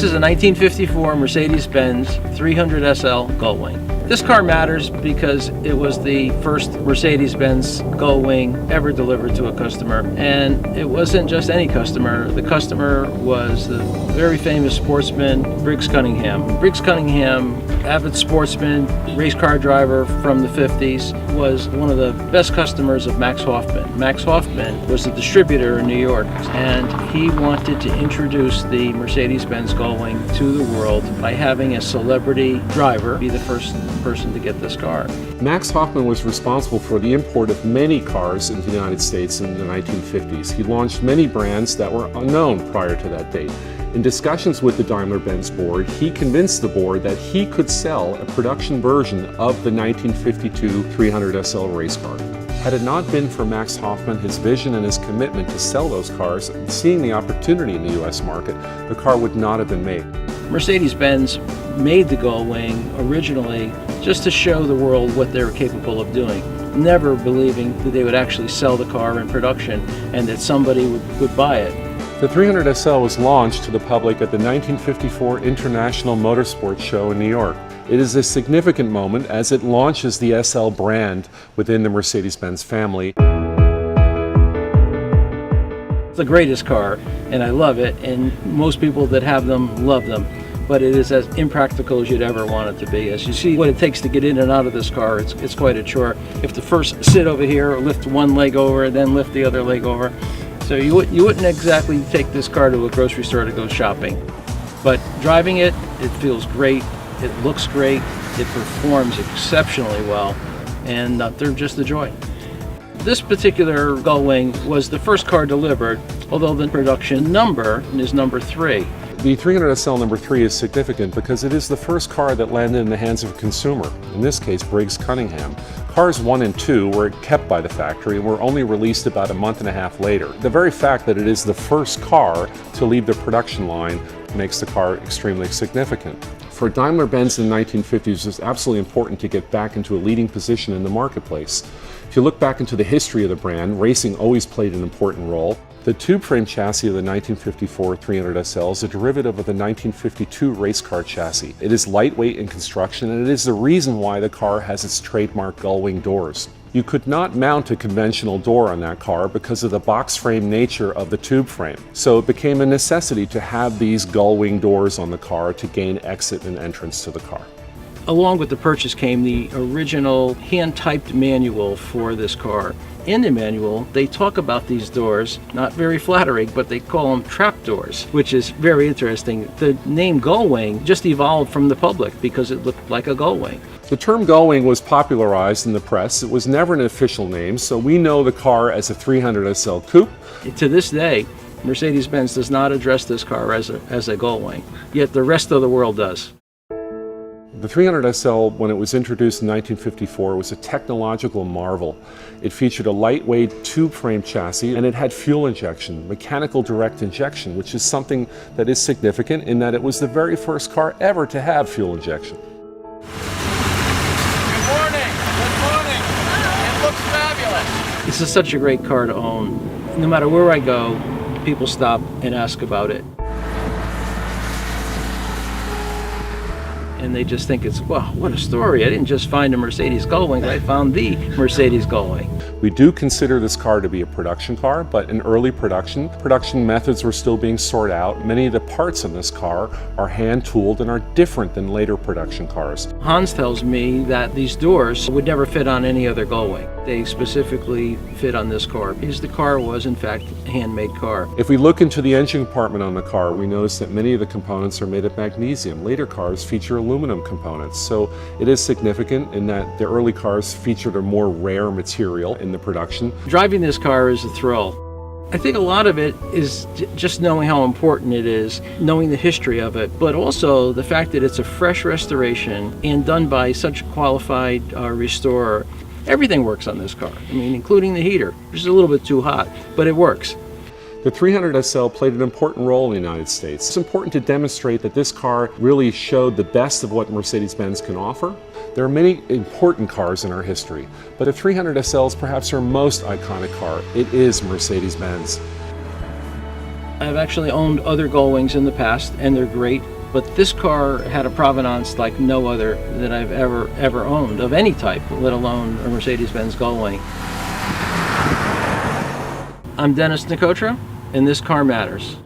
This is a 1954 Mercedes-Benz 300 SL Gullwing. This car matters because it was the first Mercedes-Benz Gullwing ever delivered to a customer. And it wasn't just any customer. The customer was the very famous sportsman, Briggs Cunningham. Briggs Cunningham, avid sportsman, race car driver from the 50s, was one of the best customers of Max Hoffman. Max Hoffman was the distributor in New York, and he wanted to introduce the Mercedes-Benz Gullwing to the world by having a celebrity driver be the first person to get this car. Max Hoffman was responsible for the import of many cars into the United States in the 1950s. He launched many brands that were unknown prior to that date. In discussions with the Daimler-Benz board, he convinced the board that he could sell a production version of the 1952 300 SL race car. Had it not been for Max Hoffman, his vision and his commitment to sell those cars, and seeing the opportunity in the US market, the car would not have been made. Mercedes-Benz made the Gullwing originally just to show the world what they were capable of doing, never believing that they would actually sell the car in production and that somebody would buy it. The 300 SL was launched to the public at the 1954 International Motorsports Show in New York. It is a significant moment as it launches the SL brand within the Mercedes-Benz family. It's the greatest car, and I love it, and most people that have them love them. But it is as impractical as you'd ever want it to be. As you see what it takes to get in and out of this car, it's quite a chore. You have to first sit over here, or lift one leg over, then lift the other leg over. So you wouldn't exactly take this car to a grocery store to go shopping. But driving it, it feels great, it looks great, it performs exceptionally well, and they're just a joy. This particular Gullwing was the first car delivered, although the production number is number 3. The 300 SL number 3 is significant because it is the first car that landed in the hands of a consumer, in this case Briggs Cunningham. Cars 1 and 2 were kept by the factory and were only released about a month and a half later. The very fact that it is the first car to leave the production line makes the car extremely significant. For Daimler-Benz in the 1950s, it was absolutely important to get back into a leading position in the marketplace. If you look back into the history of the brand, racing always played an important role. The tube frame chassis of the 1954 300 SL is a derivative of the 1952 race car chassis. It is lightweight in construction, and it is the reason why the car has its trademark gullwing doors. You could not mount a conventional door on that car because of the box frame nature of the tube frame. So it became a necessity to have these gullwing doors on the car to gain exit and entrance to the car. Along with the purchase came the original hand-typed manual for this car. In the manual, they talk about these doors, not very flattering, but they call them trap doors, which is very interesting. The name Gullwing just evolved from the public because it looked like a Gullwing. The term Gullwing was popularized in the press. It was never an official name, so we know the car as a 300 SL Coupe. To this day, Mercedes-Benz does not address this car as a Gullwing, yet the rest of the world does. The 300 SL, when it was introduced in 1954, was a technological marvel. It featured a lightweight tube frame chassis, and it had fuel injection, mechanical direct injection, which is something that is significant in that it was the very first car ever to have fuel injection. Good morning. It looks fabulous. This is such a great car to own. No matter where I go, people stop and ask about it. And they just think it's, wow, what a story. I didn't just find a Mercedes Gullwing, I found the Mercedes Gullwing. We do consider this car to be a production car, but in early production methods were still being sorted out. Many of the parts in this car are hand-tooled and are different than later production cars. Hans tells me that these doors would never fit on any other Gullwing. They specifically fit on this car because the car was, in fact, a handmade car. If we look into the engine compartment on the car, we notice that many of the components are made of magnesium. Later cars feature aluminum components, so it is significant in that the early cars featured a more rare material in the production. Driving this car is a thrill. I think a lot of it is just knowing how important it is, knowing the history of it, but also the fact that it's a fresh restoration and done by such a qualified restorer. Everything works on this car, I mean, including the heater, which is a little bit too hot, but it works. The 300 SL played an important role in the United States. It's important to demonstrate that this car really showed the best of what Mercedes-Benz can offer. There are many important cars in our history, but the 300 SL is perhaps our most iconic car. It is Mercedes-Benz. I've actually owned other Gullwings in the past, and they're great, but this car had a provenance like no other that I've ever owned of any type, let alone a Mercedes-Benz Gullwing. I'm Dennis Nicotra, and this car matters.